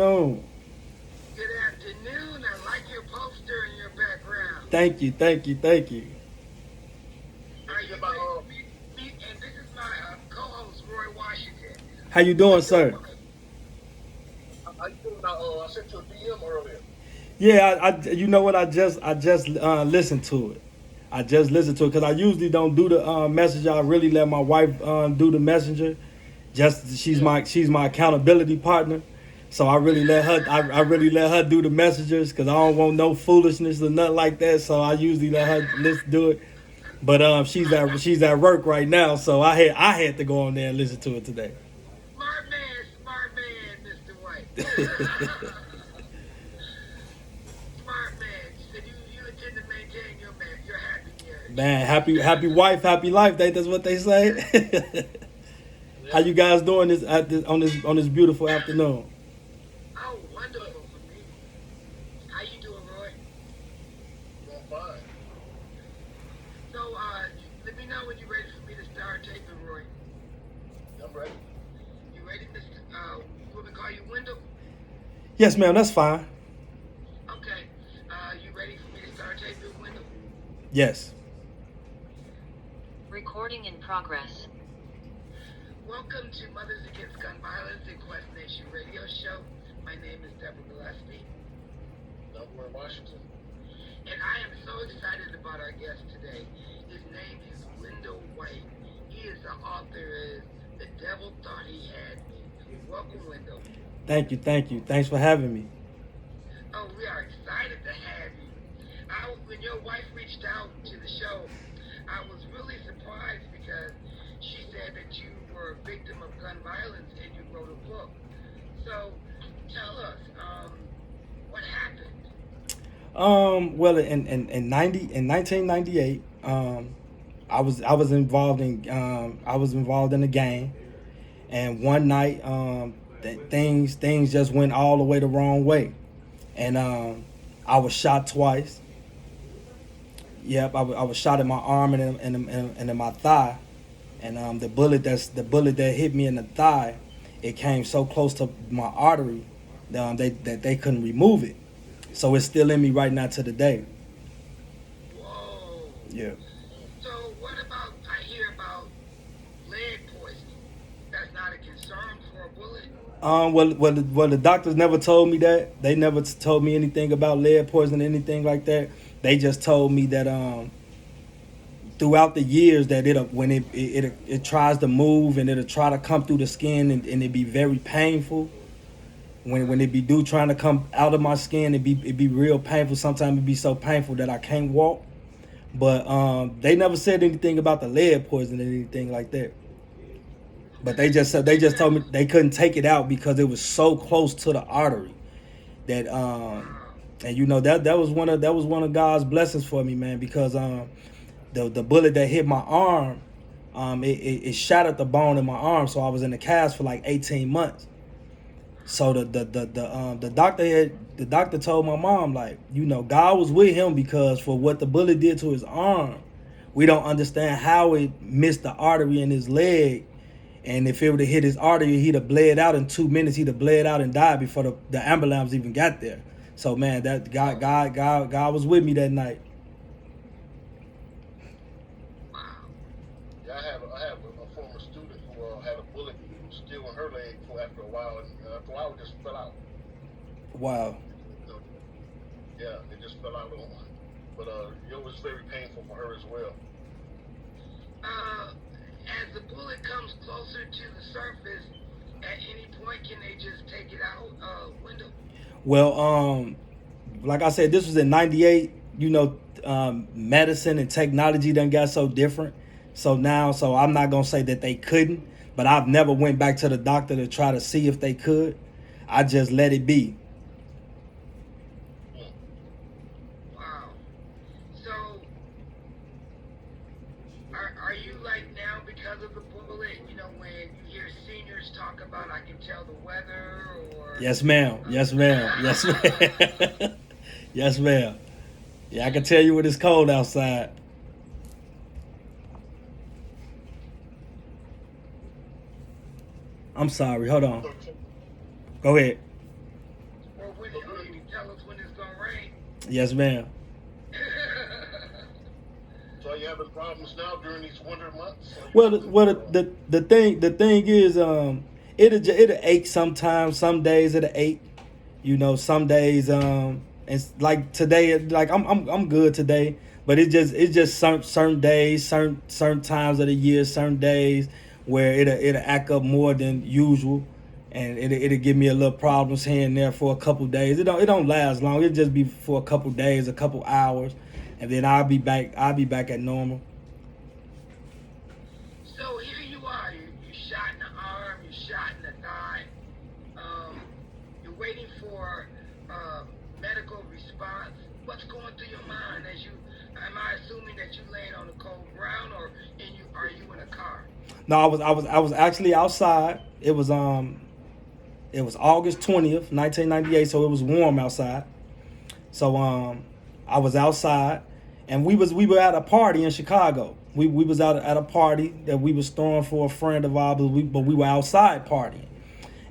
Oh, Good afternoon. I like your poster in your background. thank you, thank you, thank you. Are you ready for me? And this is my co-host, Roy Washington. How you doing, sir? How you doing? I sent you a DM earlier. Yeah, you know what? I just listened to it. I just listened to it because I usually don't do the messenger. I really let my wife do the messenger. Just Yeah. she's my accountability partner. So I really let her. I really let her do the messengers because I don't want no foolishness or nothing like that. So I usually let her listen do it. But she's at work right now, so I had to go on there and listen to it today. Smart man, Mr. White. Smart man. You said you intend to maintain your happy marriage. Man, happy wife, happy life. That's what they say. How Yeah. you guys doing on this beautiful afternoon? Oh, wonderful for me. How you doing, Roy? Doing fine. So, let me know when you're ready for me to start taping, Roy. I'm ready. You ready, Mr. You want me to call you Wendell? Yes, ma'am. That's fine. Okay. You ready for me to start taping, Wendell? Yes. Recording in progress. Welcome to Mothers Against Gun Violence and Quest Nation Radio Show. My name is Deborah Gillespie, I'm Roy Washington. and I am so excited about our guest today. His name is Wendell White. He is the author of The Devil Thought He Had Me. Welcome, Wendell. Thank you. Thank you. Thanks for having me. Oh, we are excited to have you. When your wife reached out to the show, I was really surprised because she said that you were a victim of gun violence and you wrote a book. So tell us, what happened? Well, in 1998, I was involved in a gang, and one night, things just went all the way the wrong way, and I was shot twice. Yep, I was shot in my arm and in my thigh, and the bullet that hit me in the thigh, it came so close to my artery, they couldn't remove it, so it's still in me right now to the day. Whoa. Yeah. So what about, I hear about lead poisoning. That's not a concern for a bullet? The doctors never told me that. They never told me anything about lead poisoning, anything like that. They just told me that throughout the years that when it tries to move and it'll try to come through the skin and it be very painful. When it be do trying to come out of my skin, it be real painful. Sometimes it be so painful that I can't walk. But they never said anything about the lead poisoning or anything like that. But Okay. they just told me they couldn't take it out because it was so close to the artery that Wow. and that was one of God's blessings for me, man, because the bullet that hit my arm, it shattered the bone in my arm, so I was in the cast for like 18 months. So the doctor told my mom, like, God was with him because for what the bullet did to his arm, we don't understand how it missed the artery in his leg, and if it would have hit his artery, he'd have bled out in 2 minutes. He'd have bled out and died before the ambulance even got there. So man, that God was with me that night. Wow. Yeah, I have a former student who had a bullet still in her leg for after a while, and after a while it just fell out. Wow. So, yeah, it just fell out on her. But it was very painful for her as well. Uh, as the bullet comes closer to the surface, at any point can they just take it out, window? Well, like I said, this was in '98. Medicine and technology done got so different. So I'm not gonna say that they couldn't, but I've never went back to the doctor to try to see if they could. I just let it be. Mm. Wow. So, are you like now because of the bullet? You know, when you hear seniors talk about, I can tell the weather, or Yes, ma'am. Yes, ma'am. Yes, ma'am. Yes, ma'am. Yeah, I can tell you when it's cold outside. I'm sorry. Hold on. So, Go ahead. Yes, ma'am. So are you having problems now during these winter months? Are you Well, having, the thing is, it'll ache sometimes. Some days it'll ache. You know, some days it's like today. Like I'm good today, but it's just certain days, certain times of the year, certain days where it'll act up more than usual, and it'll give me a little problems here and there for a couple days. It don't last long. It'll just be for a couple days, a couple hours, and then I'll be back. I'll be back at normal. So here you are. You shot in the arm. You shot in the thigh. You're waiting for medical response. What's going through your mind as you? Am I assuming that you laying on the cold ground, or are you in a car? No, I was actually outside. It was August 20th, 1998, so it was warm outside. So I was outside, and we were at a party in Chicago. We was out at a party that we was throwing for a friend of ours, but we were outside partying.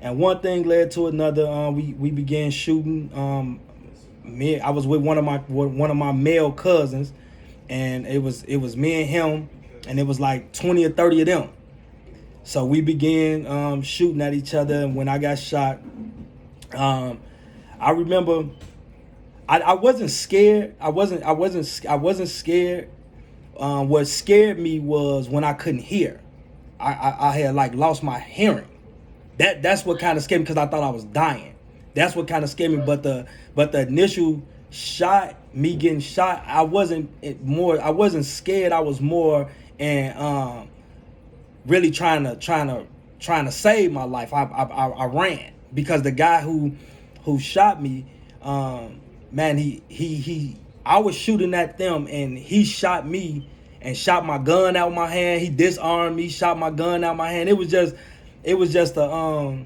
And one thing led to another. We began shooting. I was with one of my male cousins, and it was me and him, and it was like 20 or 30 of them. So we began shooting at each other, and when I got shot, I remember I wasn't scared. I wasn't scared. What scared me was when I couldn't hear. I had like lost my hearing. That's what kind of scared me, because I thought I was dying. That's what kind of scared me. But the initial shot, me getting shot, I wasn't scared. I was more and really trying to save my life. I ran, because the guy who shot me, man, I was shooting at them, and he shot me and shot my gun out my hand. He disarmed me, shot my gun out my hand. It was just a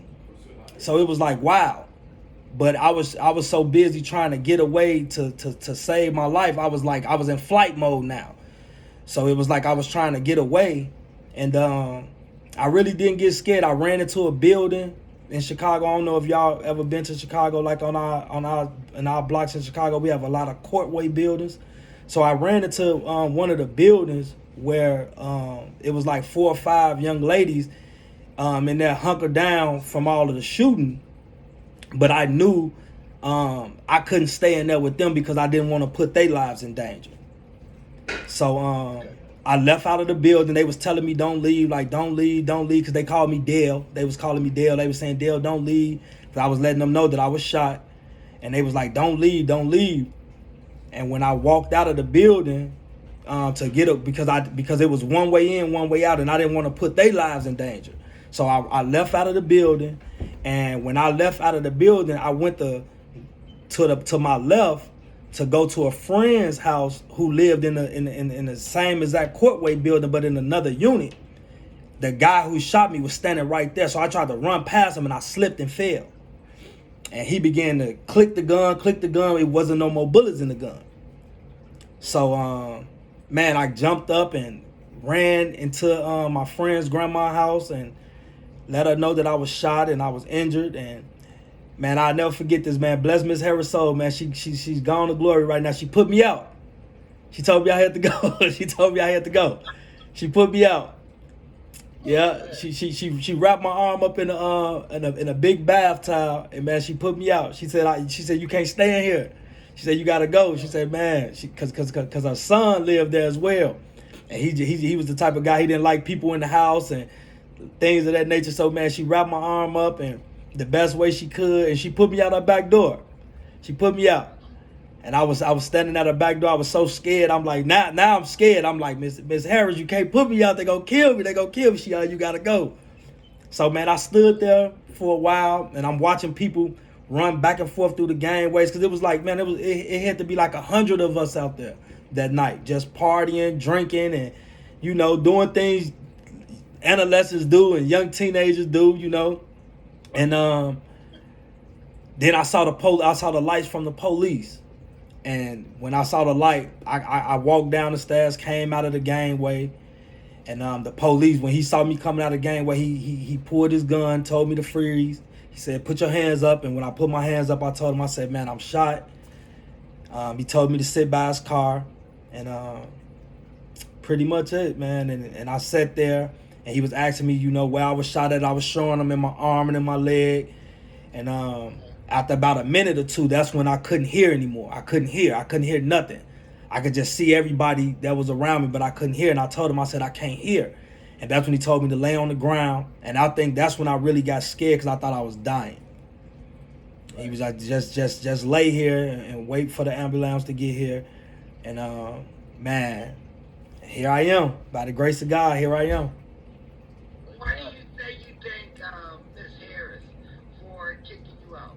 so it was like, wow. But I was so busy trying to get away to save my life. I was in flight mode now. So it was like I was trying to get away, and I really didn't get scared. I ran into a building in Chicago. I don't know if y'all ever been to Chicago. Like in our blocks in Chicago, we have a lot of courtway buildings. So I ran into one of the buildings where it was like 4 or 5 young ladies in there hunkered down from all of the shooting. But I knew I couldn't stay in there with them because I didn't want to put their lives in danger. So I left out of the building. They was telling me don't leave, because they called me Dale. They was calling me Dale. They was saying, Dale, don't leave. Because I was letting them know that I was shot. And they was like, don't leave. And when I walked out of the building to get up, because it was one way in, one way out, and I didn't want to put their lives in danger. So I left out of the building, and when I left out of the building, I went to my left to go to a friend's house who lived in the same exact courtway building, but in another unit. The guy who shot me was standing right there, so I tried to run past him, and I slipped and fell. And he began to click the gun. It wasn't no more bullets in the gun. So, man, I jumped up and ran into my friend's grandma's house and let her know that I was shot and I was injured. And man, I'll never forget this, man. Bless Miss Harris soul, man. She's gone to glory right now. She put me out. She told me I had to go. She put me out. Yeah, she wrapped my arm up in a big bath towel, and man, she put me out. She said you can't stay in here. She said you gotta go. She said, man, because her son lived there as well, and he was the type of guy, he didn't like people in the house and things of that nature. So man, she wrapped my arm up and the best way she could, and she put me out her back door. She put me out, and I was standing at her back door. I was so scared. I'm like, now I'm scared. I'm like, Miss Harris, you can't put me out. They gonna kill me. She, you gotta go. So man, I stood there for a while, and I'm watching people run back and forth through the gangways, because it was like, man, it had to be like 100 of us out there that night, just partying, drinking, and doing things adolescents do and young teenagers do, and then I saw the lights from the police. And when I saw the light, I walked down the stairs, came out of the gangway, and the police, when he saw me coming out of the gangway, he pulled his gun, told me to freeze. He said, put your hands up. And when I put my hands up, I told him, I said, man, I'm shot. He told me to sit by his car, and pretty much it, man. And I sat there, and he was asking me, where I was shot at. I was showing him in my arm and in my leg. And after about a minute or two, that's when I couldn't hear anymore. I couldn't hear nothing. I could just see everybody that was around me, but I couldn't hear. And I told him, I said, I can't hear. And that's when he told me to lay on the ground. And I think that's when I really got scared, because I thought I was dying. He was like, just lay here and wait for the ambulance to get here. And man, here I am. By the grace of God, here I am. Why do you say you thank Miss Harris for kicking you out?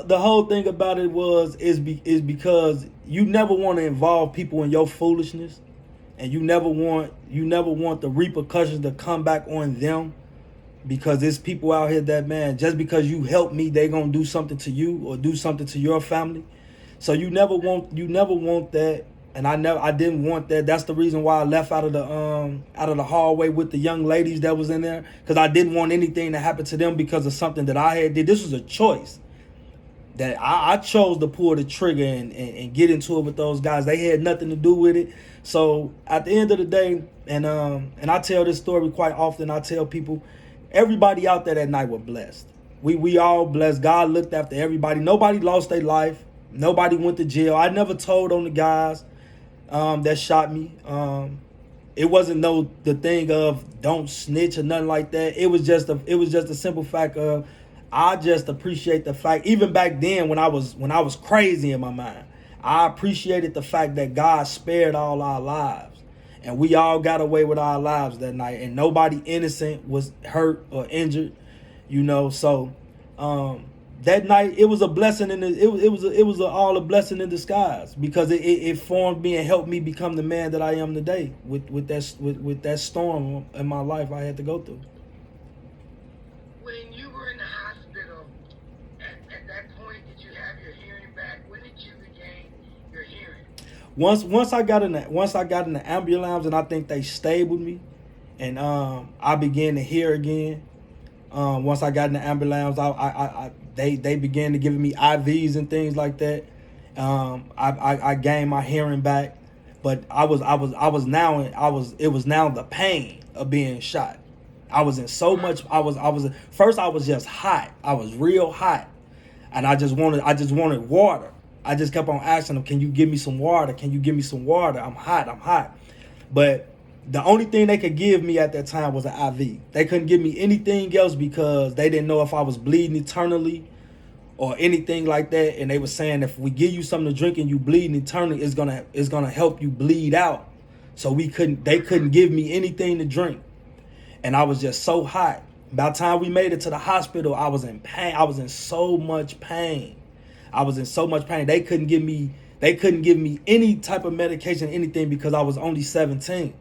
The whole thing about it is because you never want to involve people in your foolishness, and you never want the repercussions to come back on them, because there's people out here that, man, just because you help me, they gonna do something to you or do something to your family. So you never want that, and I didn't want that. That's the reason why I left out of the hallway with the young ladies that was in there, because I didn't want anything to happen to them because of something that I had did. This was a choice that I chose to pull the trigger and get into it with those guys. They had nothing to do with it. So at the end of the day, and I tell this story quite often. I tell people, everybody out there that night were blessed. We all blessed. God looked after everybody. Nobody lost their life. Nobody went to jail. I never told on the guys that shot me. It wasn't the thing of don't snitch or nothing like that. It was just a simple fact of, I just appreciate the fact, even back then when I was crazy in my mind, I appreciated the fact that God spared all our lives, and we all got away with our lives that night, and nobody innocent was hurt or injured, So that night, it was a blessing it was all a blessing in disguise, because it formed me and helped me become the man that I am today with that storm in my life I had to go through. When you were in the hospital, at that point, did you have your hearing back? When did you regain your hearing? Once I got in the ambulance, and I think they stayed with me, and I began to hear again. Once I got in the ambulance, they began to give me IVs and things like that. I gained my hearing back, but it was now the pain of being shot. I was in so much. First I was just hot. I was real hot, and I just wanted water. I just kept on asking them, "Can you give me some water? Can you give me some water? I'm hot." But the only thing they could give me at that time was an IV. They couldn't give me anything else because they didn't know if I was bleeding eternally or anything like that. And they were saying, if we give you something to drink and you bleeding eternally, it's gonna help you bleed out. So they couldn't give me anything to drink. And I was just so hot. By the time we made it to the hospital, I was in pain. I was in so much pain. They couldn't give me any type of medication, anything, because I was only 17.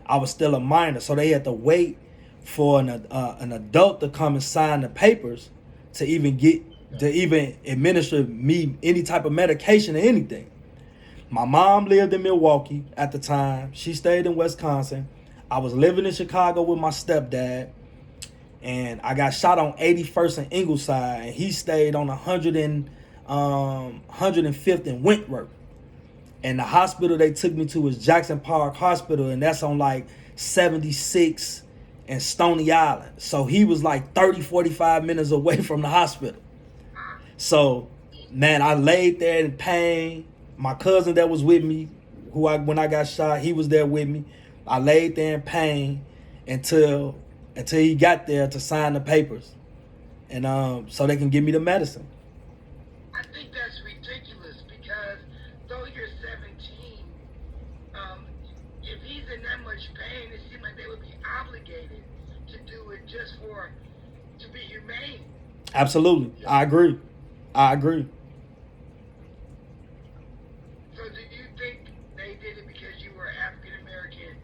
I was still a minor, so they had to wait for an adult to come and sign the papers to even administer me any type of medication or anything. My mom lived in Milwaukee at the time. She stayed in Wisconsin. I was living in Chicago with my stepdad, and I got shot on 81st and Ingleside, and he stayed on 105th and Wentworth. And the hospital they took me to was Jackson Park Hospital, and that's on like 76 and Stony Island. So he was like 30, 45 minutes away from the hospital. So, man, I laid there in pain. My cousin that was with me, when I got shot, he was there with me. I laid there in pain until he got there to sign the papers, and so they can give me the medicine. I think that's ridiculous, because though you're 17, if he's in that much pain, it seems like they would be obligated to do it just to be humane. Absolutely, I agree. So do you think they did it because you were African American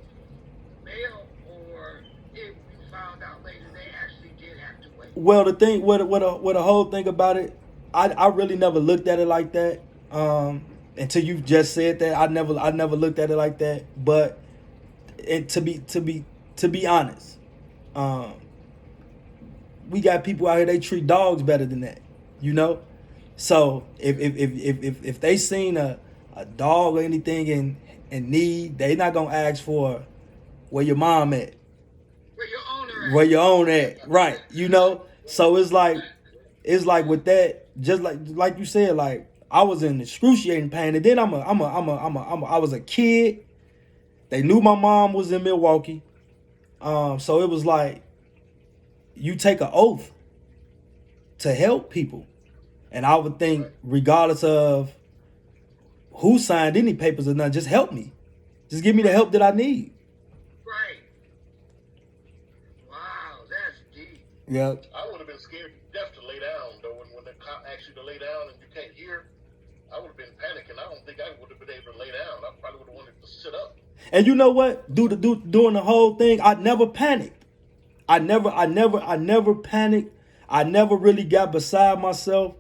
male, or if you found out later they actually did have to wait? Well, the thing, what the whole thing about it, I really never looked at it like that. Until you just said that, I never looked at it like that. But to be honest, we got people out here, they treat dogs better than that, So if they seen a dog or anything in need, they not gonna ask for where your mom at, Where your owner at? where your own at, right? You know. So it's like with that, just like you said, like I was in excruciating pain, and then I was a kid. They knew my mom was in Milwaukee, so it was like you take an oath to help people, and I would think regardless of who signed any papers or nothing, just help me, just give me the help that I need. Right. Wow, that's deep. Yeah. I would have been scared to death to lay down, though. When the cop asks you to lay down and you can't hear, I would have been panicking. I don't think I would have been able to lay down. I probably would have wanted to sit up. And you know what? Doing the whole thing, I never panicked. I never panicked. I never really got beside myself.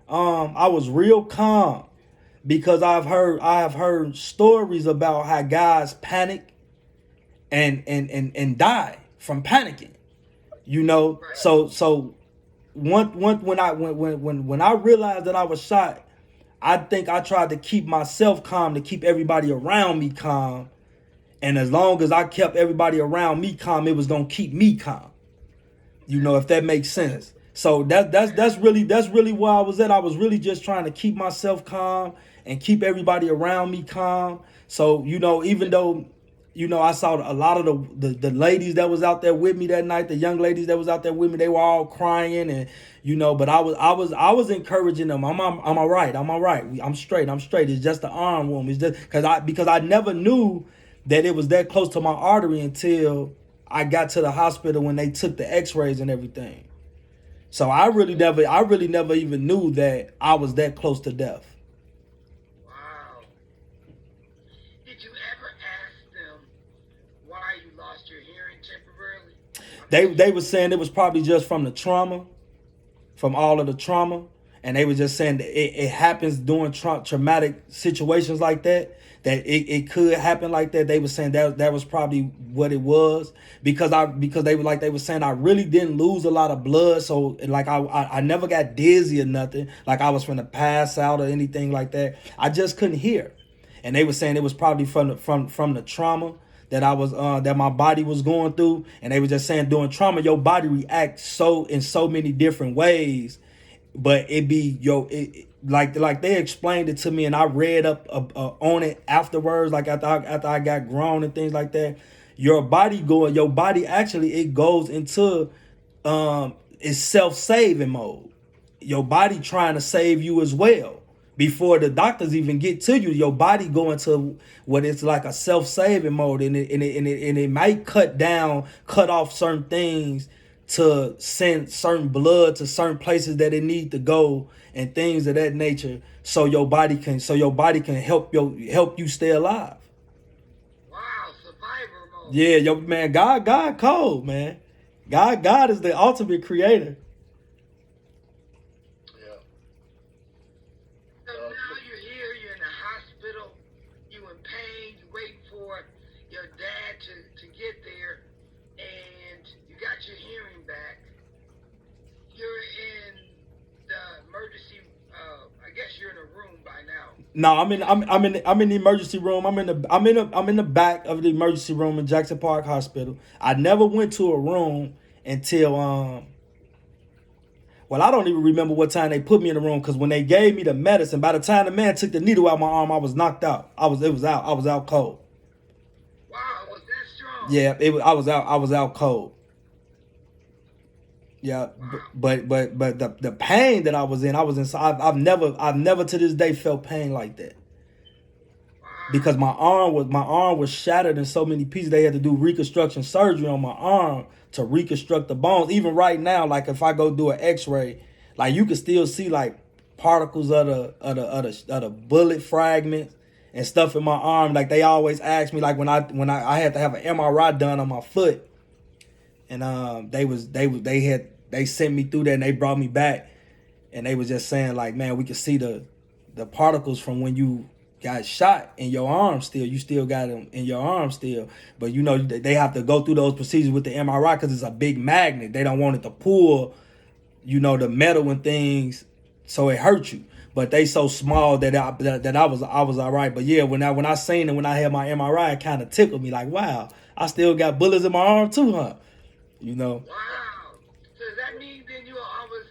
I was real calm because I have heard stories about how guys panic and die from panicking. You know, so when I realized that I was shot, I think I tried to keep myself calm to keep everybody around me calm. And as long as I kept everybody around me calm, it was gonna keep me calm. You know, if that makes sense. So that's really where I was at. I was really just trying to keep myself calm and keep everybody around me calm. So, you know, even though, you know, I saw a lot of the ladies that was out there with me that night, the young ladies that was out there with me, they were all crying, and you know, but I was encouraging them. I'm all right. I'm straight. It's just the arm wound. It's just because I never knew that it was that close to my artery until I got to the hospital when they took the x-rays and everything. So I really never even knew that I was that close to death. Wow. Did you ever ask them why you lost your hearing temporarily? They were saying it was probably just from the trauma, from all of the trauma. And they were just saying that it happens during traumatic situations like that it could happen like that. They were saying that was probably what it was because they were saying I really didn't lose a lot of blood. So like I never got dizzy or nothing. Like I was finna pass out or anything like that. I just couldn't hear. And they were saying it was probably from the trauma that I was that my body was going through. And they were just saying during trauma, your body reacts in so many different ways. But like they explained it to me, and I read up on it afterwards. Like after I got grown and things like that, your body actually it goes into it's self-saving mode. Your body trying to save you as well before the doctors even get to you. Your body go into what it's like a self-saving mode, and it might cut off certain things to send certain blood to certain places that it need to go and things of that nature, so your body can help you stay alive. Wow, survivor mode. Yeah, yo, man, God cold, man. God is the ultimate creator. Yeah. So now you're here, you're in the hospital, you in pain, you waiting for your dad to get there, and you got your hearing back. You're in the emergency. I guess you're in a room by now. No, I'm in the emergency room. I'm in the back of the emergency room in Jackson Park Hospital. I never went to a room until well, I don't even remember what time they put me in the room, because when they gave me the medicine, by the time the man took the needle out my arm, I was knocked out. I was out cold. Wow, was that strong? Yeah, I was out cold. Yeah, but the pain that I was in, I've never to this day felt pain like that. Because my arm was shattered in so many pieces. They had to do reconstruction surgery on my arm to reconstruct the bones. Even right now, like if I go do an X-ray, like you can still see like particles of the bullet fragments and stuff in my arm. Like they always ask me, like when I had to have an MRI done on my foot, and they sent me through there and they brought me back, and they was just saying like, man, we could see the particles from when you got shot in your arm still. You still got them in your arm still. But you know, they have to go through those procedures with the MRI because it's a big magnet. They don't want it to pull, you know, the metal and things so it hurt you. But they so small that I was all right. But yeah, when I seen it, when I had my MRI, it kind of tickled me like, wow, I still got bullets in my arm too, huh? You know. Wow. So does that mean then you will always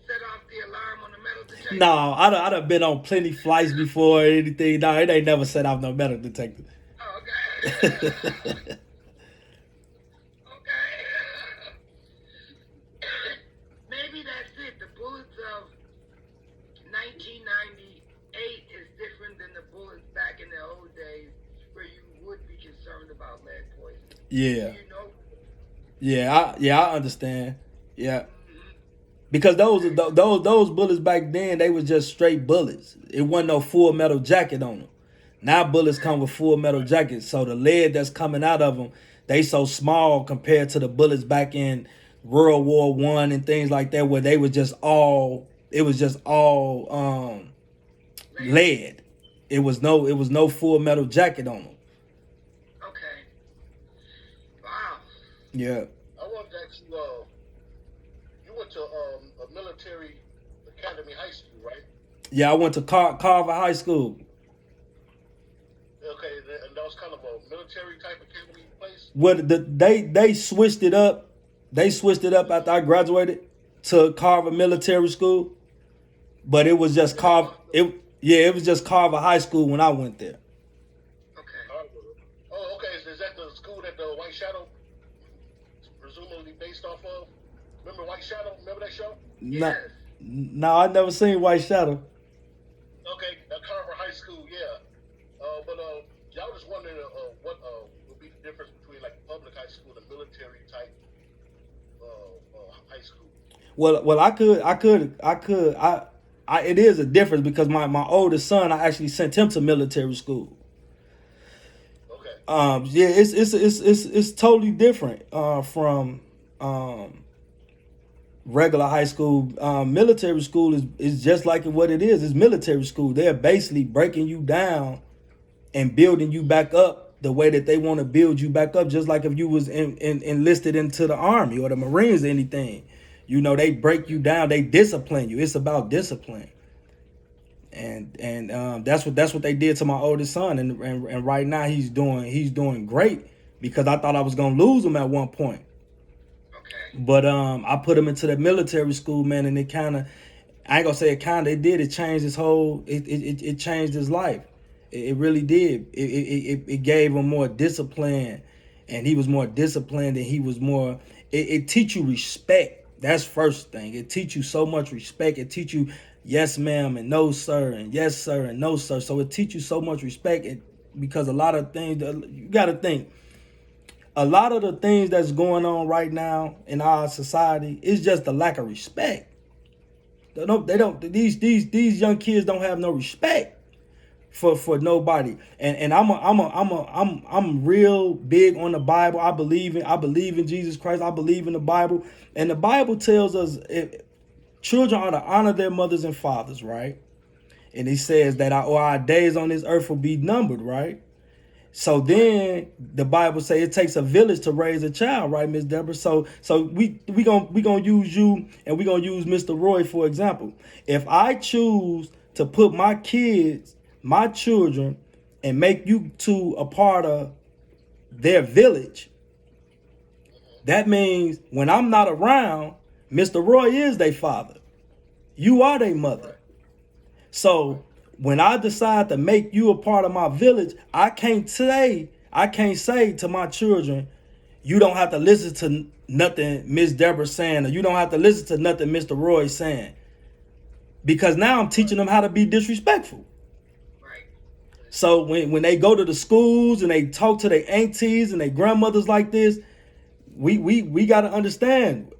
set off the alarm on the metal detector? No, I done been on plenty flights before or anything. No, it ain't never set off no metal detector. Oh, okay. Okay. Maybe that's it. The bullets of 1998 is different than the bullets back in the old days where you would be concerned about lead poisoning. Yeah. You know? I understand. Yeah. Because those bullets back then, they was just straight bullets. It wasn't no full metal jacket on them. Now bullets come with full metal jackets, so the lead that's coming out of them, they so small compared to the bullets back in World War One and things like that, where they was just all lead. It was no full metal jacket on them. Okay. Wow. Yeah. I wanted to ask you, you went to a military academy high school, right? Yeah, I went to Carver High School. Okay, and that was kind of a military type academy place? They switched it up. They switched it up after I graduated to Carver Military School, but it was just Carver. It was just Carver High School when I went there. Okay. Oh, okay. Is that the school that the White Shadow is presumably based off of? Remember White Shadow? Remember that show? No, Yes. no, I never seen White Shadow. Okay, Carver High School, yeah. But y'all just wondering what would be the difference between like public high school and military type high school? Well, it is a difference because my oldest son, I actually sent him to military school. Okay. Yeah, it's totally different from regular high school. Military school is just like what it is. It's military school. They're basically breaking you down and building you back up the way that they want to build you back up, just like if you was enlisted into the Army or the Marines or anything. You know, they break you down, they discipline you. It's about discipline. And that's what they did to my oldest son, and right now he's doing great, because I thought I was gonna lose him at one point. Okay. But I put him into the military school, man, and it kind of, I ain't gonna say it changed his whole, it changed his life. It really did. It gave him more discipline, and he was more disciplined, and he was more, it teach you respect. That's first thing. It teach you so much respect. It teach you yes ma'am and no sir and yes sir and no sir. So it teach you so much respect, because a lot of things, you got to think, a lot of the things that's going on right now in our society is just a lack of respect. These young kids don't have no respect for nobody. And I'm real big on the Bible. I believe in Jesus Christ. I believe in the Bible. And the Bible tells us children are to honor their mothers and fathers, right? And it says that our days on this earth will be numbered, right? So then the Bible say it takes a village to raise a child, right, Miss Deborah? So we gonna use you, and we gonna use Mr. Roy for example. If I choose to put my kids, my children, and make you two a part of their village, that means when I'm not around, Mr. Roy is their father. You are their mother. So when I decide to make you a part of my village, I can't say to my children, you don't have to listen to nothing Miss Deborah saying, or you don't have to listen to nothing Mr. Roy saying. Because now I'm teaching them how to be disrespectful. Right. So when they go to the schools and they talk to their aunties and their grandmothers like this, we got to understand,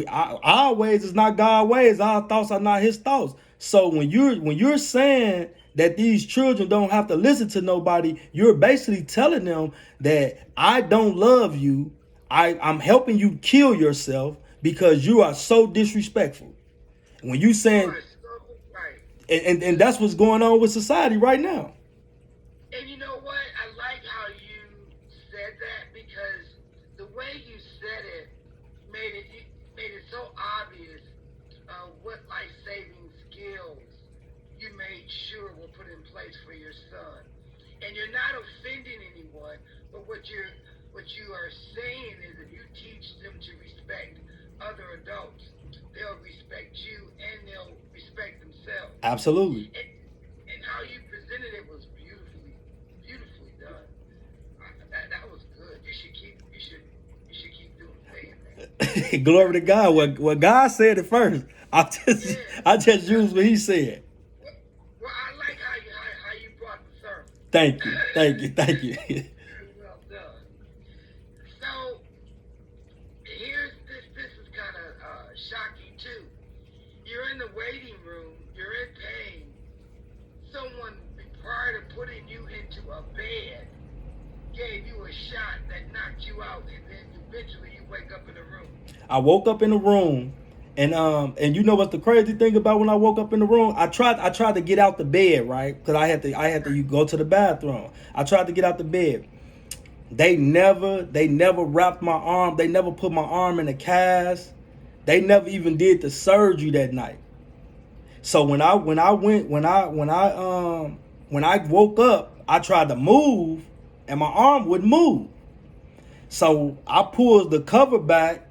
our ways is not God's ways. Our thoughts are not his thoughts. So when you're saying that these children don't have to listen to nobody, you're basically telling them that I don't love you. I'm helping you kill yourself because you are so disrespectful. When you saying, Right. and that's what's going on with society right now. And you know what? I like how you said that, because the way you said it made it so obvious what life saving skills you made sure were put in place for your son. And you're not offending anyone, but what you are saying is if you teach them to respect other adults, they'll respect you and they'll respect themselves. Absolutely. And how you presented it was beautifully done. That was good. You should keep saying that. Glory to God. What God said it first. I just used what He said. Well, I like how you brought the sermon. Thank you. Well done. So here's this is kind of shocking too. You're in the waiting room, you're in pain. Someone, prior to putting you into a bed, gave you a shot that knocked you out, and then eventually you wake up in the room. I woke up in the room, and you know what's the crazy thing about when I woke up in the room? I tried to get out the bed, right? Because I had to you go to the bathroom. I tried to get out the bed. They never wrapped my arm. They never put my arm in a cast. They never even did the surgery that night. So when I woke up, I tried to move, and my arm wouldn't move. So I pulled the cover back.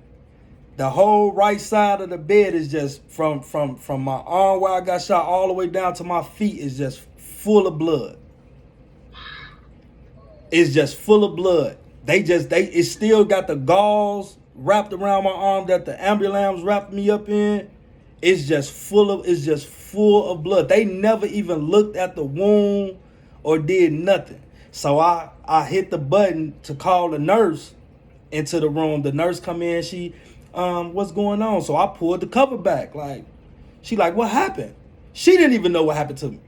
The whole right side of the bed is just from my arm where I got shot all the way down to my feet is just full of blood. It's just full of blood. It still got the gauze wrapped around my arm that the ambulance wrapped me up in. It's just full of blood. They never even looked at the wound or did nothing. So I hit the button to call the nurse into the room. The nurse come in, she what's going on? So I pulled the cover back. She what happened? She didn't even know what happened to me.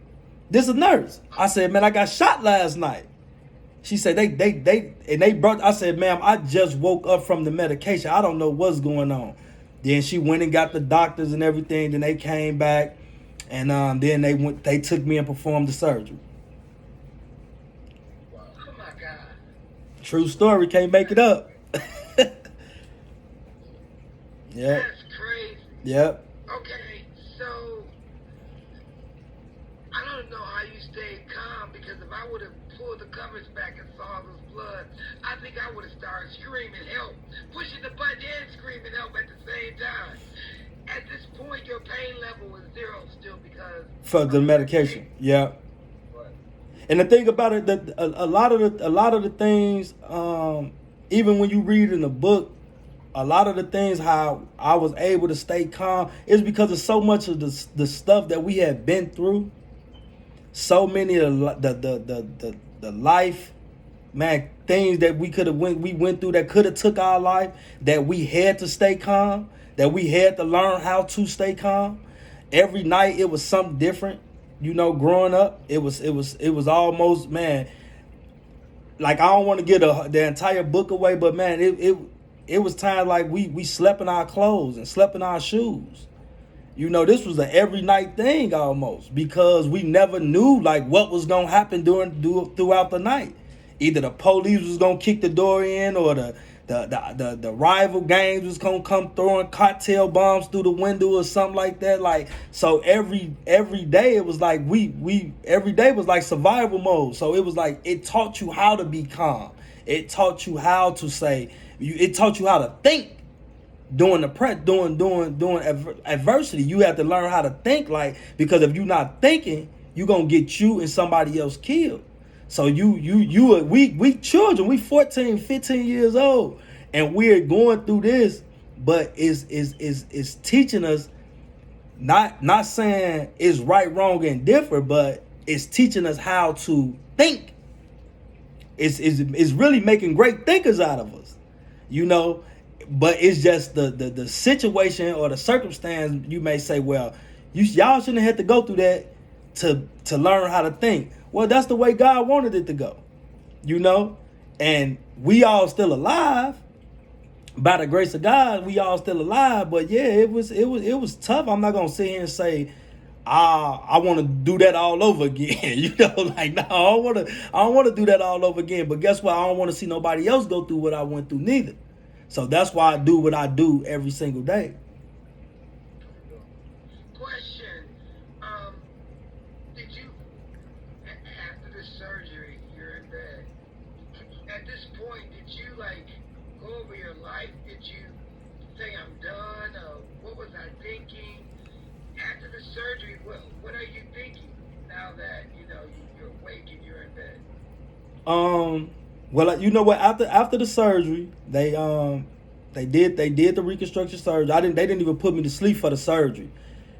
This is a nurse. I said, man, I got shot last night. She said they brought. I said, ma'am, I just woke up from the medication. I don't know what's going on. Then she went and got the doctors and everything. Then they came back, and then they took me and performed the surgery. Oh my God. True story. Can't make it up. Yeah. That's crazy. Yep. Okay, so I don't know how you stayed calm, because if I would have pulled the covers back and saw this blood, I think I would have started screaming help, pushing the button and screaming help at the same time. At this point, your pain level is 0 still because For the medication. Yeah. Right. And the thing about it, that a lot of the things, even when you read in the book, a lot of the things how I was able to stay calm is because of so much of the stuff that we had been through. So many of the life, man, things that we went through that could have took our life, that we had to stay calm, that we had to learn how to stay calm. Every night it was something different. You know, growing up, it was almost, man, like I don't want to get the entire book away, but man, it was times like we slept in our clothes and slept in our shoes. You know, this was an every night thing almost, because we never knew like what was gonna happen throughout the night. Either the police was gonna kick the door in, or the rival gangs was gonna come throwing cocktail bombs through the window or something like that. Like, so every day it was like every day was like survival mode. So it was like it taught you how to be calm. It taught you how to it taught you how to think during adversity. You have to learn how to think, because if you're not thinking, you're gonna get you and somebody else killed. So we children, we 14, 15 years old, and we're going through this, but is teaching us, not saying it's right, wrong, and different, but it's teaching us how to think. It's really making great thinkers out of us, you know. But it's just the situation or the circumstance. You may say, well, y'all shouldn't have to go through that to learn how to think. Well, that's the way God wanted it to go, you know. And we all still alive. By the grace of God, we all still alive. But yeah, it was tough. I'm not gonna sit here and say, I want to do that all over again. You know, like, no, I don't want to do that all over again. But guess what? I don't want to see nobody else go through what I went through neither. So that's why I do what I do every single day. Question: surgery, what are you thinking now that you're awake and you're in bed? Well, you know what? After the surgery, they did the reconstruction surgery. They didn't even put me to sleep for the surgery,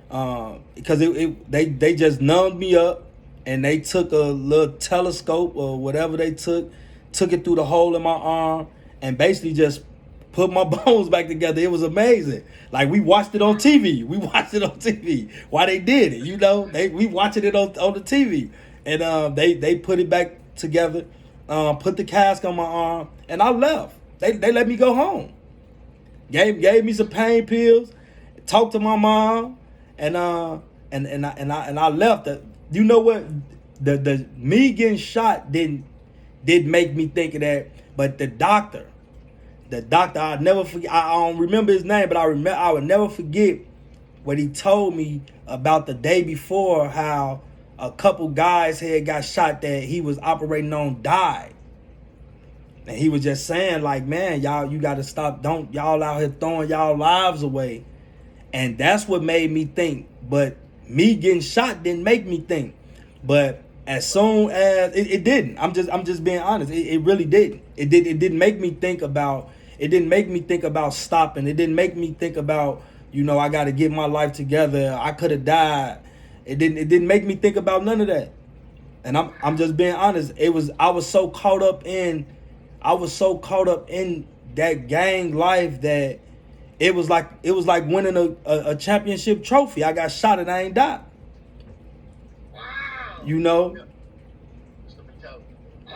because they just numbed me up, and they took a little telescope or whatever they took it through the hole in my arm, and basically just put my bones back together. It was amazing. Like, we watched it on TV. We watched it on TV while they did it. We watching it on the TV, and they put it back together, put the cast on my arm, and I left. They let me go home. Gave me some pain pills, talked to my mom, and I left. You know what? The me getting shot didn't make me think of that, but the doctor, I never forget. I don't remember his name, but I would never forget what he told me about the day before, how a couple guys had got shot that he was operating on died. And he was just saying, like, man, y'all, you got to stop. Don't y'all out here throwing y'all lives away. And that's what made me think. But me getting shot didn't make me think. But as soon as it didn't, I'm just being honest. It really didn't. It didn't make me think about. It didn't make me think about stopping. It didn't make me think about, I got to get my life together. I could have died. It didn't make me think about none of that. And I'm just being honest. I was so caught up in that gang life that it was like winning a championship trophy. I got shot and I ain't died. Wow. It's the mentality. Wow.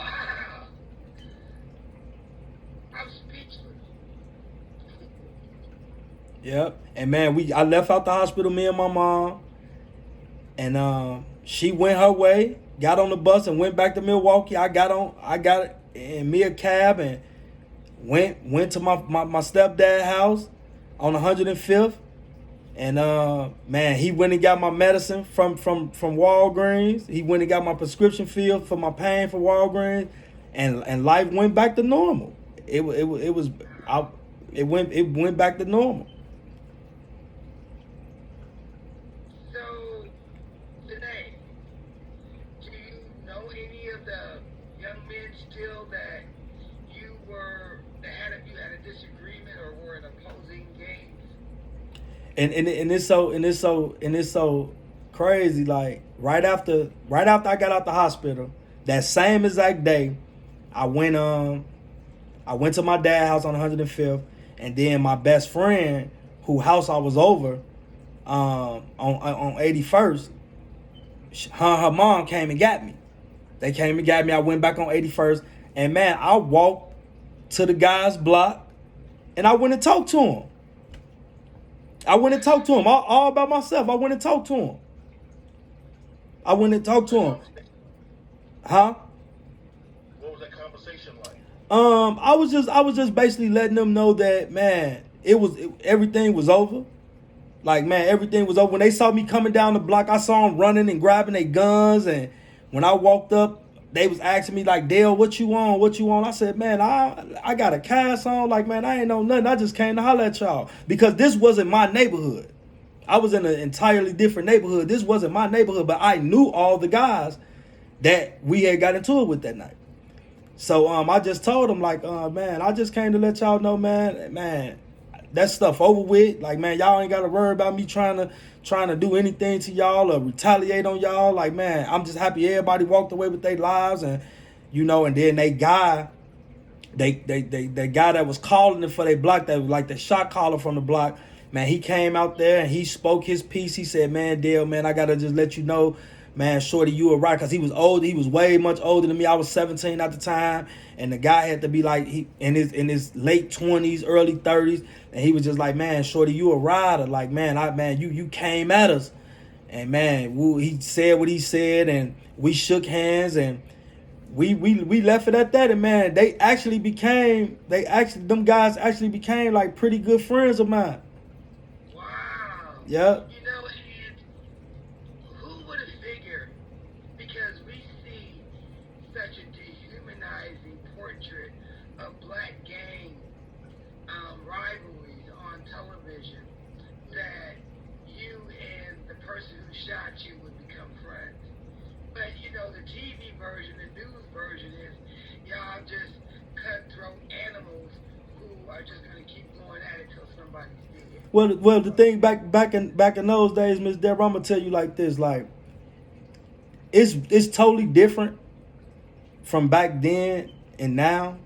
I'm speechless. Yep. And man, I left out the hospital, me and my mom, and she went her way, got on the bus and went back to Milwaukee. I got in me a cab and went to my stepdad's house on 105th. And man, he went and got my medicine from Walgreens. He went and got my prescription filled for my pain for Walgreens, and life went back to normal. It went back to normal. So today, do you know any of the young men still that you had a disagreement or were in opposing gangs? And it's so crazy. Like, right after I got out the hospital, that same exact day, I went to my dad's house on 105th, and then my best friend, whose house I was over, on 81st, her mom came and got me. They came and got me. I went back on 81st, and man, I walked to the guy's block, and I went and talked to him. All by myself. I went and talked to him. Huh? What was that conversation like? I was just basically letting them know that, man, everything was over. Like, man, everything was over. When they saw me coming down the block, I saw them running and grabbing their guns, and when I walked up, they was asking me, like, Dale, what you on? I said, man, I got a cast on. Like, man, I ain't know nothing. I just came to holler at y'all. Because this wasn't my neighborhood. I was in an entirely different neighborhood. This wasn't my neighborhood, but I knew all the guys that we had got into it with that night. So I just told them, like, man, I just came to let y'all know, man, that stuff over with. Like, man, y'all ain't got to worry about me trying to do anything to y'all or retaliate on y'all. Like, man, I'm just happy everybody walked away with their lives. And and then they guy that was calling it for their block, that was like the shot caller from the block, man, he came out there and he spoke his piece. He said, man, Dale, man, I gotta just let you know, man, shorty, you were right. Because he was old. He was way much older than me. I was 17 at the time, and the guy had to be like in his late 20s, early 30s, and he was just like, man, shorty, you a rider. Like, man, you came at us, and man, he said what he said, and we shook hands, and we left it at that. And man, them guys actually became like pretty good friends of mine. Wow. Yep. And who would have figured? Because we see such a dehumanizing portrait of black gang rivalries on television, that you and the person who version, the news version is y'all just cutthroat animals who are just gonna keep going at it till somebody's dead. Well, the thing back in those days, Miss Deborah, I'm gonna tell you like this, like it's totally different from back then and now.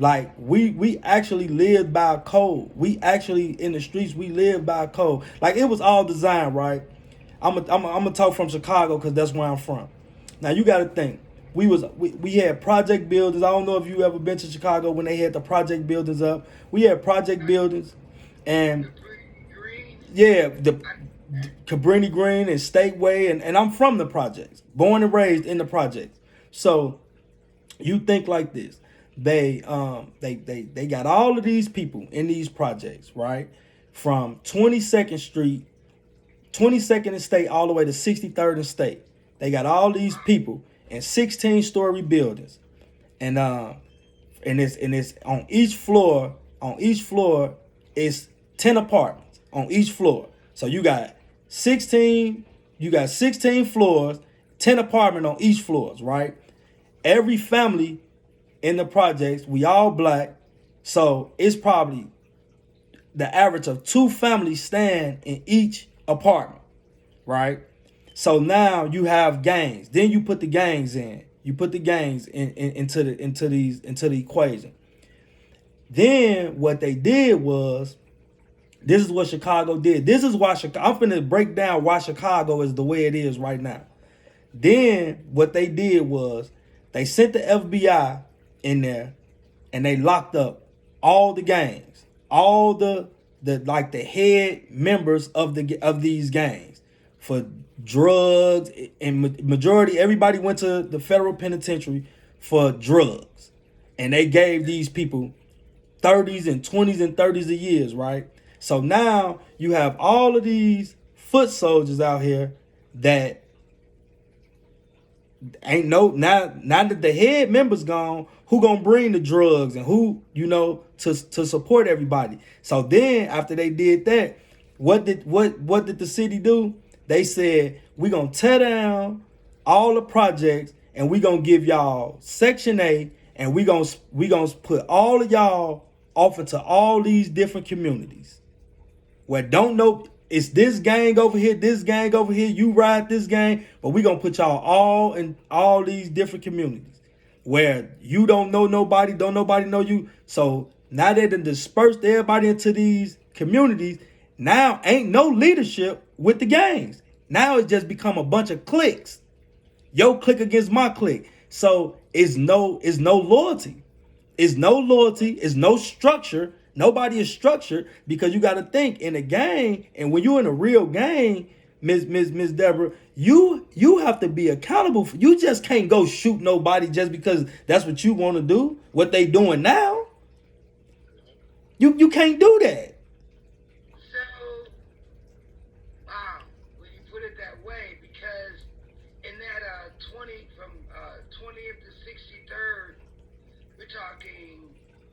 Like we actually lived by a code. We actually in the streets we lived by a code. Like it was all designed right. I'm gonna talk from Chicago because that's where I'm from. Now you got to think we had project buildings. I don't know if you ever been to Chicago when they had the project buildings up. We had project buildings, and Green, yeah, the Cabrini Green and Stateway, and I'm from the projects, born and raised in the projects. So you think like this. They got all of these people in these projects, right? From 22nd Street, 22nd and State, all the way to 63rd and State. They got all these people in 16-story buildings, and it's on each floor. On each floor is 10 apartments on each floor. So you got 16 floors, 10 apartments on each floors, right? Every family in the projects, we all black, so it's probably the average of 2 families staying in each apartment, right? So now you have gangs. Then you put the gangs in. You put the gangs into the equation. Then what they did was, this is what Chicago did. This is why I'm finna break down why Chicago is the way it is right now. Then what they did was they sent the FBI in there and they locked up all the gangs, all the head members of these gangs for drugs, and majority everybody went to the federal penitentiary for drugs, and they gave these people 30s and 20s and 30s of years, right? So now you have all of these foot soldiers out here that ain't no, now that the head member's gone, who gonna bring the drugs and who, to support everybody. So then after they did that, what did the city do? They said, we gonna tear down all the projects and we gonna give y'all Section 8, and we gonna put all of y'all off into all these different communities where don't know it's this gang over here, you ride this gang, but we gonna put y'all all in all these different communities where you don't know nobody, don't nobody know you. So now they done dispersed everybody into these communities. Now ain't no leadership with the gangs. Now it's just become a bunch of cliques. Your clique against my clique. So it's no loyalty. It's no loyalty, it's no structure. Nobody is structured, because you got to think in a gang, and when you're in a real gang, Miss Deborah, you have to be accountable for. You just can't go shoot nobody just because that's what you want to do. What they doing now, you can't do that. So, wow, when you put it that way, because in that 20th to 63rd, we're talking,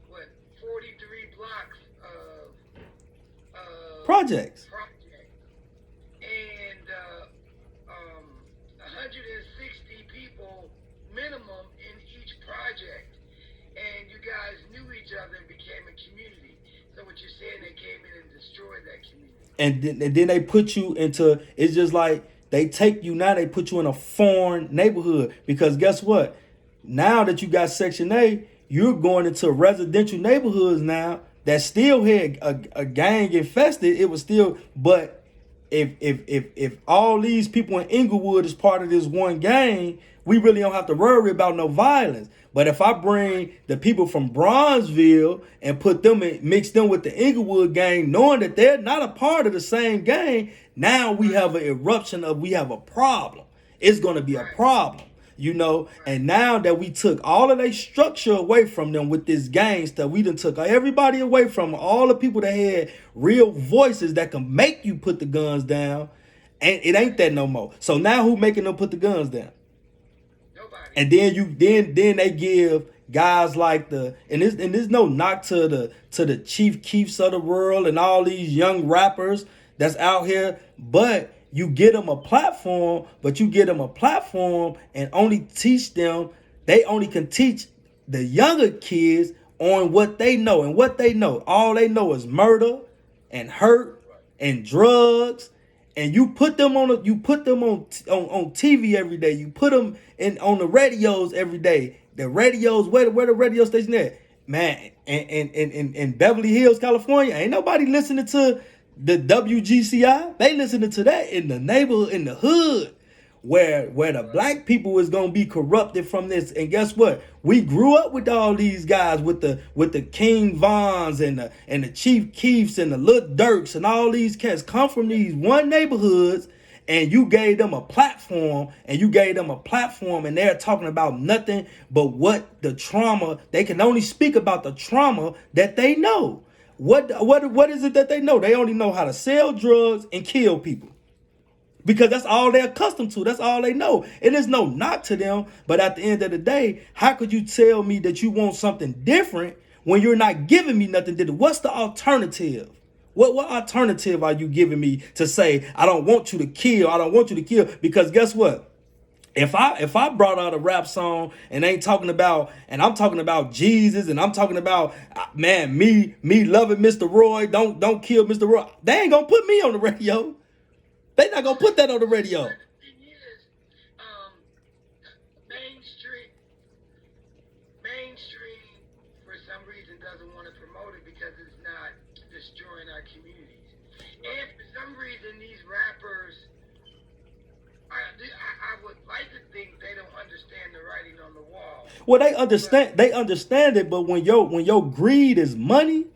what, 43 blocks of Projects. And 160 people minimum in each project. And you guys knew each other and became a community. So what you're saying, they came in and destroyed that community. And then they put you into, it's just like they take you now, they put you in a foreign neighborhood, because guess what? Now that you got Section 8, you're going into residential neighborhoods now that still had a gang infested. It was still, but if all these people in Inglewood is part of this one gang, we really don't have to worry about no violence. But if I bring the people from Bronzeville and mix them with the Inglewood gang, knowing that they're not a part of the same gang, now we have we have a problem. It's going to be a problem. And now that we took all of their structure away from them with this gang stuff, we done took everybody away from them, all the people that had real voices that can make you put the guns down, and it ain't that no more. So now who making them put the guns down? Nobody. And then they give guys like there's no knock to the Chief Keefs of the world and all these young rappers that's out here, but you get them a platform, but you get them a platform and only teach them, they only can teach the younger kids on what they know. And what they know, all they know is murder and hurt and drugs. And you put them on on TV every day. You put them on the radios every day. The radios, where the radio station at? Man, in Beverly Hills, California, ain't nobody listening to the WGCI. They listening to that in the neighborhood, in the hood, where the black people is gonna be corrupted from this. And guess what? We grew up with all these guys, with the King Vons and the Chief Keefs and the Lil Durks, and all these cats come from these one neighborhoods. And you gave them a platform, and they're talking about nothing but what the trauma. They can only speak about the trauma that they know. What is it that they know? They only know how to sell drugs and kill people, because that's all they're accustomed to. That's all they know. And there's no knock to them. But at the end of the day, how could you tell me that you want something different when you're not giving me nothing different? What's the alternative? What alternative are you giving me to say, I don't want you to kill? I don't want you to kill. Because guess what? If I brought out a rap song and I'm talking about Jesus, and I'm talking about, man, me loving Mr. Roy, don't kill Mr. Roy, they ain't gonna put me on the radio. They not gonna put that on the radio. The thing is, mainstream, for some reason, doesn't want to promote it because it's not destroying our communities. And for some reason, these rappers, I would like to think they don't understand the writing on the wall. Well, they understand it, but when your greed is money,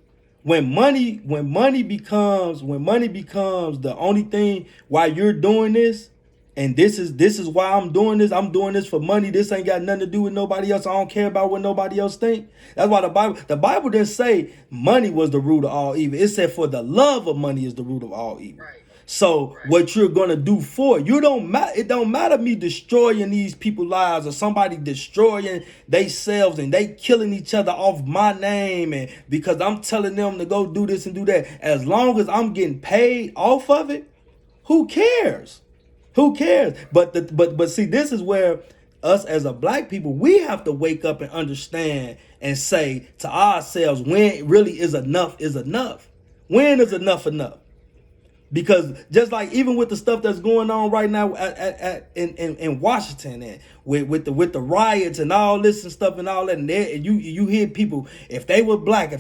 when money becomes the only thing why you're doing this, and this is why I'm doing this for money. This ain't got nothing to do with nobody else. I don't care about what nobody else think. That's why the Bible didn't say money was the root of all evil. It said for the love of money is the root of all evil. Right. So what you're gonna do for it don't matter me destroying these people's lives, or somebody destroying themselves and they killing each other off my name, and because I'm telling them to go do this and do that. As long as I'm getting paid off of it, who cares? Who cares? But see, this is where us as a black people, we have to wake up and understand and say to ourselves, when really is enough is enough. When is enough enough? Because just like even with the stuff that's going on right now in Washington, and with the riots and all this and stuff and all that, and you hear people, if they were black,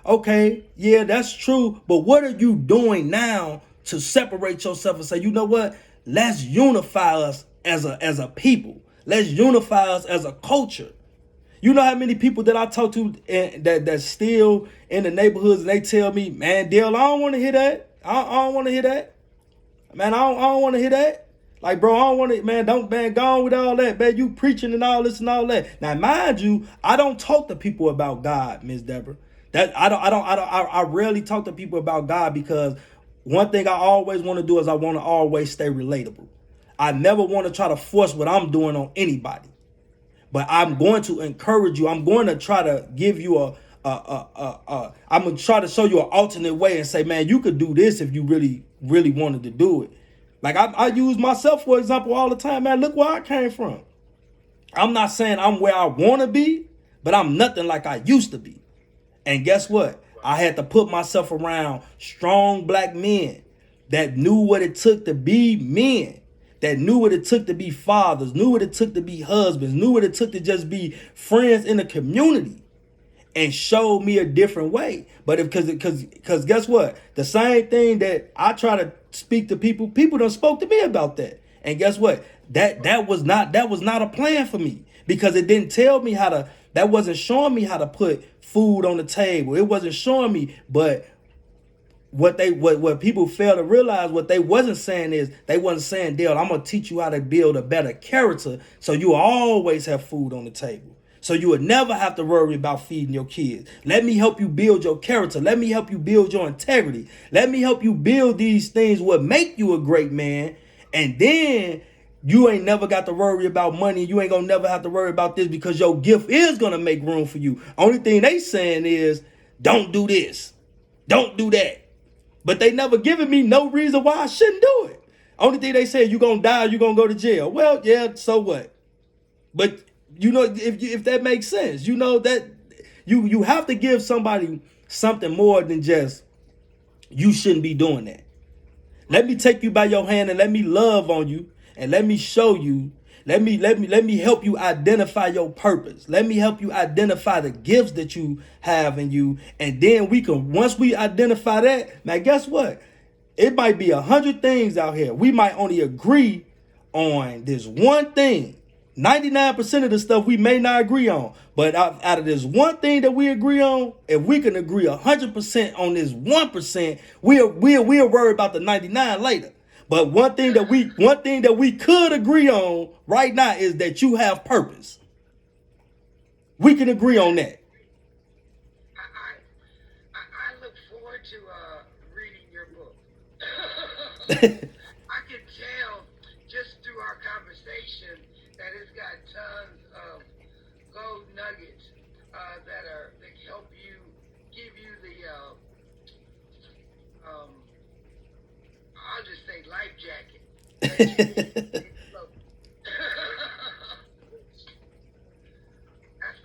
okay, yeah, that's true. But what are you doing now to separate yourself and say, you know what? Let's unify us as a people. Let's unify us as a culture. You know how many people that I talk to that's still in the neighborhoods, and they tell me, man, Dale, I don't want to hear that. I don't want to hear that. Man, I don't want to hear that. Like, bro, I don't want to, man, go on with all that, man. You preaching and all this and all that. Now, mind you, I don't talk to people about God, Miss Deborah. I rarely talk to people about God, because one thing I always want to do is I want to always stay relatable. I never want to try to force what I'm doing on anybody. But I'm going to encourage you. I'm going to try to give you I'm going to try to show you an alternate way and say, man, you could do this if you really, really wanted to do it. Like I use myself, for example, all the time, man. Look where I came from. I'm not saying I'm where I want to be, but I'm nothing like I used to be. And guess what? I had to put myself around strong black men that knew what it took to be men, that knew what it took to be fathers, knew what it took to be husbands, knew what it took to just be friends in the community, and showed me a different way. But because guess what? The same thing that I try to speak to people done spoke to me about that. And guess what? That was not a plan for me, because it didn't tell me that wasn't showing me how to put food on the table. It wasn't showing me. But what people fail to realize, what they wasn't saying is, they wasn't saying, Dale, I'm gonna teach you how to build a better character so you always have food on the table. So you would never have to worry about feeding your kids. Let me help you build your character. Let me help you build your integrity. Let me help you build these things what make you a great man. And then you ain't never got to worry about money. You ain't gonna never have to worry about this, because your gift is gonna make room for you. Only thing they saying is, don't do this, don't do that. But they never given me no reason why I shouldn't do it. Only thing they said, you gonna die, you gonna go to jail. Well, yeah, so what? But you know, if that makes sense, you know that you have to give somebody something more than just you shouldn't be doing that. Let me take you by your hand and let me love on you and let me show you. Let me help you identify your purpose. Let me help you identify the gifts that you have in you. And then we can, once we identify that, now guess what? It might be 100 things out here. We might only agree on this one thing. 99% of the stuff we may not agree on. But out of this one thing that we agree on, if we can agree 100% on this 1%, we'll worry about the 99 later. But one thing that we could agree on right now is that you have purpose. We can agree on that. I look forward to reading your book. I can tell just through our conversation that it's got tons of gold nuggets that help you, give you the I'll just say life jacket. That's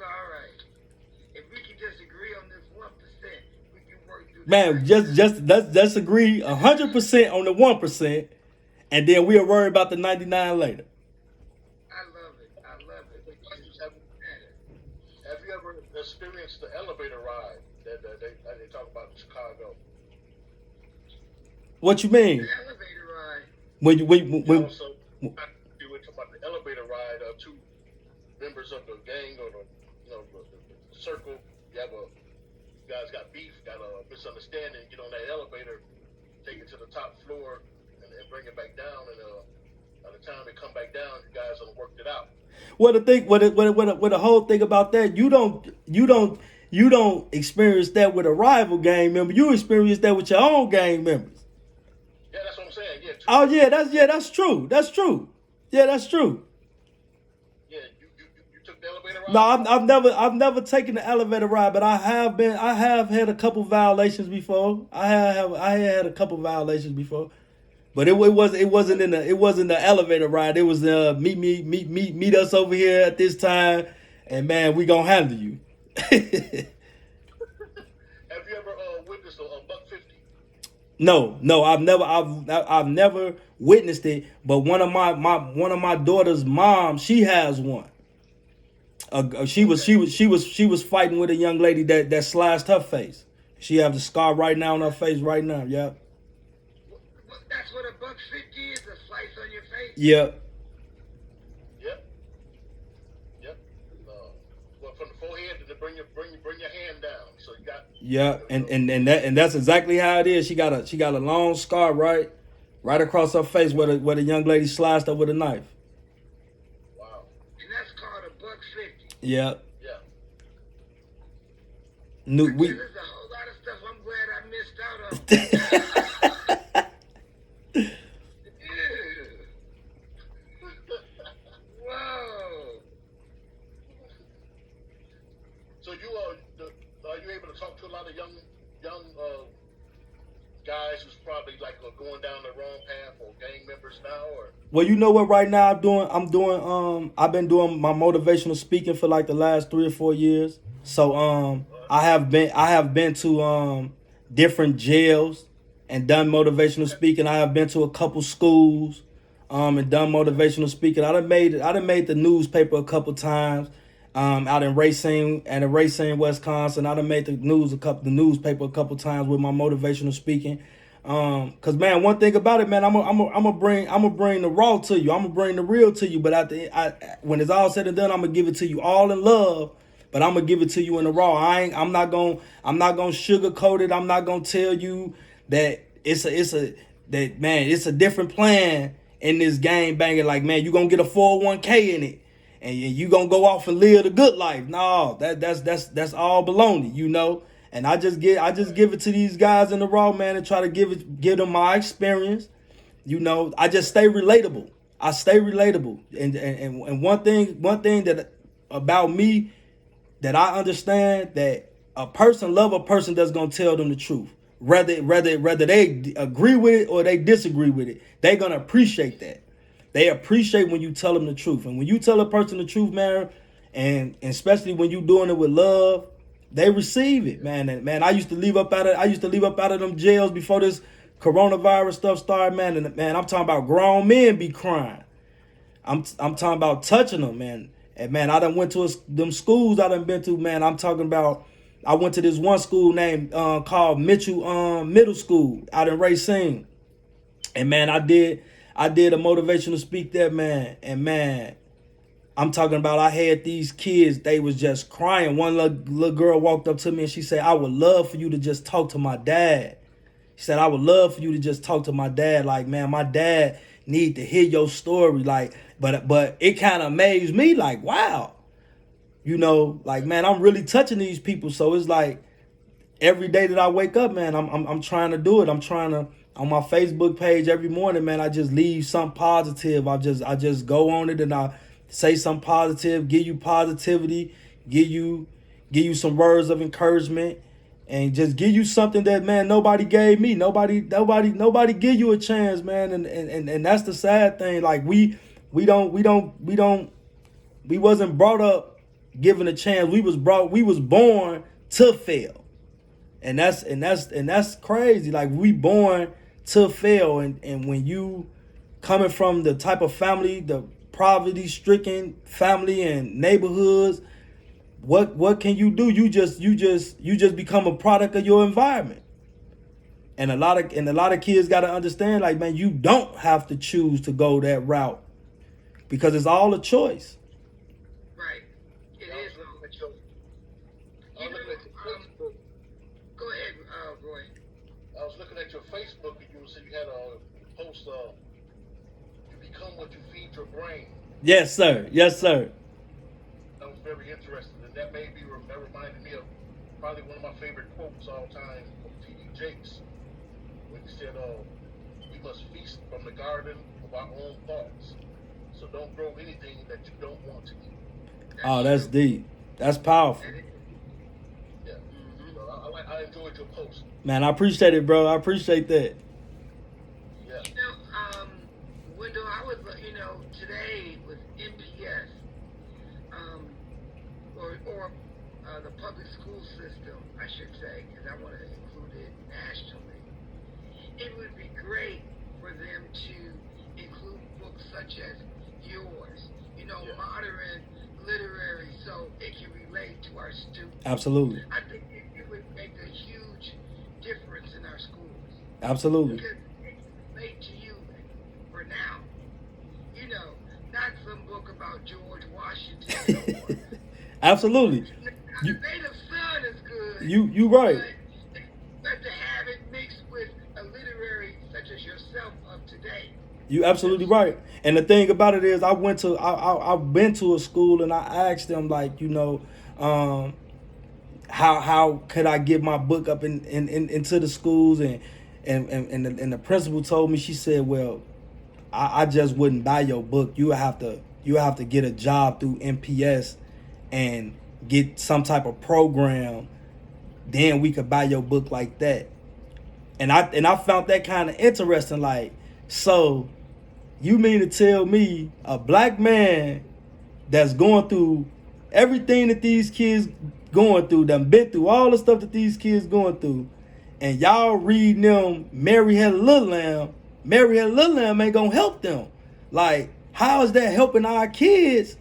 all right. If we can just agree on this 1%, we can work through. Man, let's agree 100% on the 1%, and then we'll worry about the 99 later. I love it. Have you ever experienced the elevator ride that they talk about in Chicago? What you mean? The elevator ride. When You were talking about the elevator ride of two members of the gang or the circle. You guys got beef, got a misunderstanding. Get on that elevator, take it to the top floor, and bring it back down. And by the time they come back down, you guys have worked it out. Well, the whole thing about that, you don't experience that with a rival gang member. You experience that with your own gang members. Yeah, that's what I'm saying. Yeah. Oh that's true. That's true. Yeah, that's true. Yeah, you took the elevator ride. No, I've never taken the elevator ride, but I have had a couple violations before. I had a couple violations before. But it wasn't the elevator ride. It was meet us over here at this time, and man, we gonna handle you. Have you ever witnessed a buck 50? No, I've never witnessed it. But one of my daughter's mom, she has one. She was fighting with a young lady that sliced her face. She has a scar right now on her face right now. Yeah. That's what a buck 50 is, a slice on your face. Yeah. Yep. Well, from the forehead to bring your hand down. So you got. Yeah, and that's exactly how it is. She got a long scar right across her face where the young lady sliced her with a knife. Wow. And that's called a buck 50. Yeah. Yeah. There's There's a whole lot of stuff I'm glad I missed out on. Whoa. So are you able to talk to a lot of young guys who's probably like going down the wrong path or gang members now, or? Well, you know what? Right now, I've been doing my motivational speaking for like the last 3 or 4 years. So I have been to different jails and done motivational speaking. I have been to a couple schools and done motivational speaking. I done made the newspaper a couple times out in Racine, Wisconsin. I done made the newspaper a couple times with my motivational speaking. Cause man, one thing about it, man, I'm gonna bring the raw to you. I'm gonna bring the real to you. But when it's all said and done, I'm gonna give it to you all in love. But I'm gonna give it to you in the raw. I'm not gonna sugarcoat it. I'm not gonna tell you that it's a different plan in this game banging. Like, man, you gonna get a 401k in it, and you gonna go off and live the good life. No, that's all baloney, you know. And I just give it to these guys in the raw, man, and try to give them my experience. You know, I just stay relatable. I stay relatable. And one thing that about me that I understand, that a person love a person that's gonna tell them the truth. whether they agree with it or they disagree with it, they're gonna appreciate that. They appreciate when you tell them the truth, and when you tell a person the truth, man, and especially when you doing it with love, they receive it, man. And man, I used to leave up out of them jails before this coronavirus stuff started, man. And man, I'm talking about grown men be crying. I'm talking about touching them, man. And man, I done went to them schools I done been to, man. I'm talking about I went to this one school named called Mitchell Middle School out in Racine. And man, I did a motivational speak there, man. And man, I'm talking about I had these kids, they was just crying. One little girl walked up to me and she said, I would love for you to just talk to my dad. She said, I would love for you to just talk to my dad. Like, man, my dad need to hear your story. Like, but it kind of amazed me, like, wow. You know, like, man, I'm really touching these people. So it's like every day that I wake up, man, I'm trying to do it. I'm trying to, on my Facebook page every morning, man, I just leave something positive. I just go on it and I say something positive, give you positivity, give you some words of encouragement, and just give you something that, man, nobody gave me. Nobody give you a chance, man. And that's the sad thing. Like we wasn't brought up given a chance. We was born to fail. And that's crazy. Like we born to fail. And when you coming from the type of family, the poverty stricken family and neighborhoods, what can you do? You just become a product of your environment. And a lot of kids got to understand, like, man, you don't have to choose to go that route because it's all a choice. Right. It is. Go ahead, Roy. I was looking at your Facebook and you said you had a post, you become what you feed your brain. Yes, sir. Yes, sir. That was very interesting. And that reminded me of probably one of my favorite quotes all time from T.D. Jakes, when he said, we must feast from the garden of our own thoughts. So don't grow anything that you don't want to eat. Oh, that's deep. That's powerful. Yeah. So I enjoyed your post. Man, I appreciate it, bro. I appreciate that. Yeah. You know, Wendell, I was, today with MPS, or the public school system, I should say, because I want to include it nationally. It would be great for them to include books such as yours, modern literary, so it can relate to our students. Absolutely. I think it would make a huge difference in our schools. Absolutely. Because it can relate to you for now. Not some book about George Washington. Absolutely. The Native Son is good. You right. But to have it mixed with a literary such as yourself of today. You absolutely right. And the thing about it is, I've been to a school and I asked them, like, how could I get my book up into the schools, and the principal told me, she said, well, I just wouldn't buy your book. You have to get a job through MPS and get some type of program. Then we could buy your book like that. And I found that kind of interesting. Like, so you mean to tell me a black man that's going through everything that these kids going through, done been through all the stuff that these kids going through, and y'all reading them Mary Had a Little Lamb, Mary Had a Little Lamb ain't gonna help them? Like, how is that helping our kids?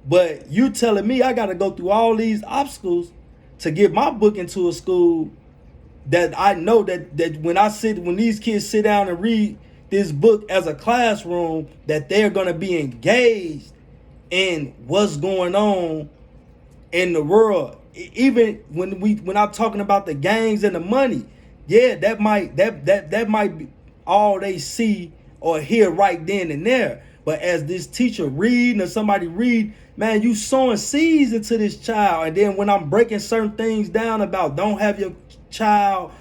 But you telling me I gotta go through all these obstacles to get my book into a school that I know that when these kids sit down and read this book as a classroom, that they're gonna be engaged in what's going on in the world. Even when I'm talking about the gangs and the money, yeah, that might be all they see or hear right then and there. But as this teacher reading or somebody read, man, you sowing seeds into this child. And then when I'm breaking certain things down about don't have your child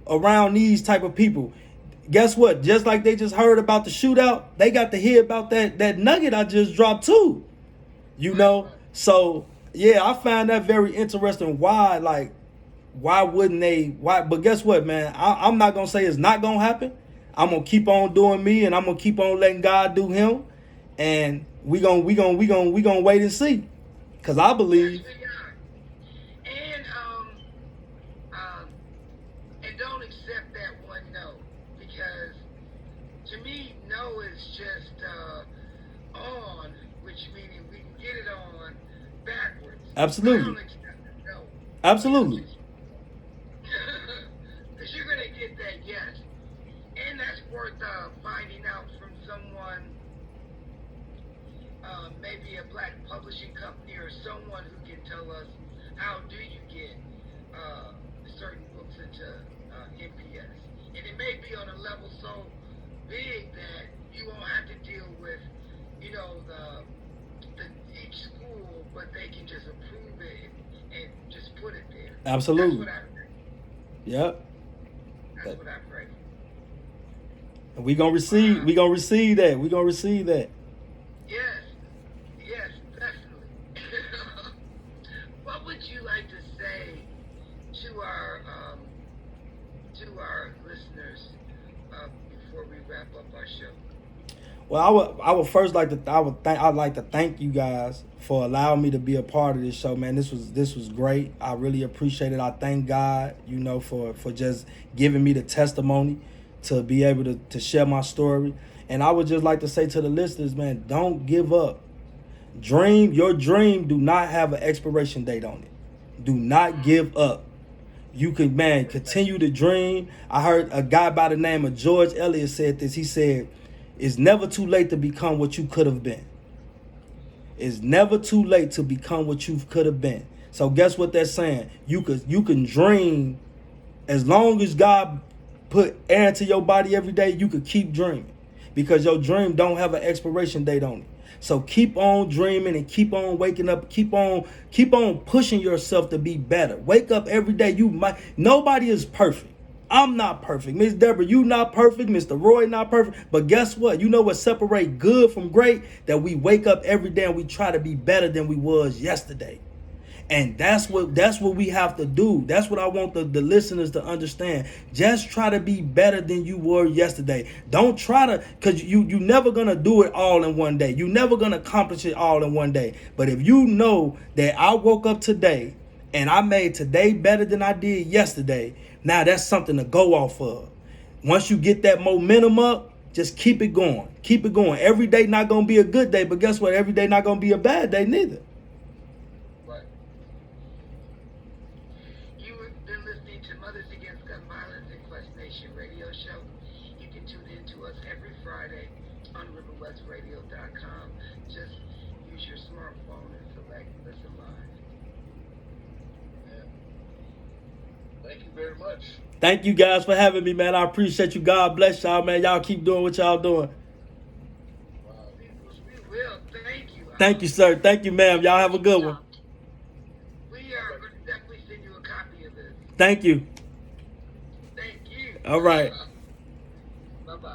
around these type of people, guess what? Just like they just heard about the shootout, they got to hear about that nugget I just dropped too. So yeah, I find that very interesting. Why, like, why wouldn't they? Why? But guess what, man? I'm not gonna say it's not gonna happen. I'm gonna keep on doing me, and I'm gonna keep on letting God do Him, and we gonna wait and see, cause I believe. Yes, we are. And and don't accept that one no, because to me no is just on, which meaning we can get it on backwards. Absolutely. I don't accept the no. Absolutely. Because you're gonna get that yes, and that's worth finding out from someone, maybe a black publishing company or someone who can tell us how do you get certain books into NPS, and it may be on a level so big that you won't have to deal with, you know, the each school, but they can just approve it and just put it there. Absolutely. That's what I pray. Yep. That's what I pray. And we gonna receive. We gonna receive that. We gonna receive that. Yes, yes, definitely. What would you like to say to our listeners before we wrap up our show? Well, I would first like to I'd like to thank you guys for allowing me to be a part of this show, man. This was great. I really appreciate it. I thank God, you know, for just giving me the testimony to be able to share my story. And I would just like to say to the listeners, man, don't give up. Your dream do not have an expiration date on it. Do not give up. You can, man, continue to dream. I heard a guy by the name of George Eliot said this. He said, it's never too late to become what you could have been. It's never too late to become what you could have been. So guess what they're saying? You can dream as long as God put air into your body every day. You could keep dreaming because your dream don't have an expiration date on it. So keep on dreaming and keep on waking up. Keep on pushing yourself to be better. Wake up every day. Nobody is perfect. I'm not perfect. Miss Deborah, you not perfect. Mr. Roy not perfect. But guess what? You know what separates good from great? That we wake up every day and we try to be better than we was yesterday. And that's what we have to do. That's what I want the listeners to understand. Just try to be better than you were yesterday. Don't try to, because you never gonna do it all in one day. You're never gonna accomplish it all in one day. But if you know that I woke up today and I made today better than I did yesterday, now that's something to go off of. Once you get that momentum up, just keep it going. Keep it going. Every day not gonna be a good day, but guess what? Every day not gonna be a bad day neither. Radio.com. Just use your smartphone and select Listen Live. Yeah. Thank you very much. Thank you guys for having me, man. I appreciate you. God bless y'all, man. Y'all keep doing what y'all doing. Wow. We will. Thank you. Thank you, sir. Thank you, ma'am. Y'all have a good one. We are going to definitely send you a copy of this. Thank you. Thank you. All right.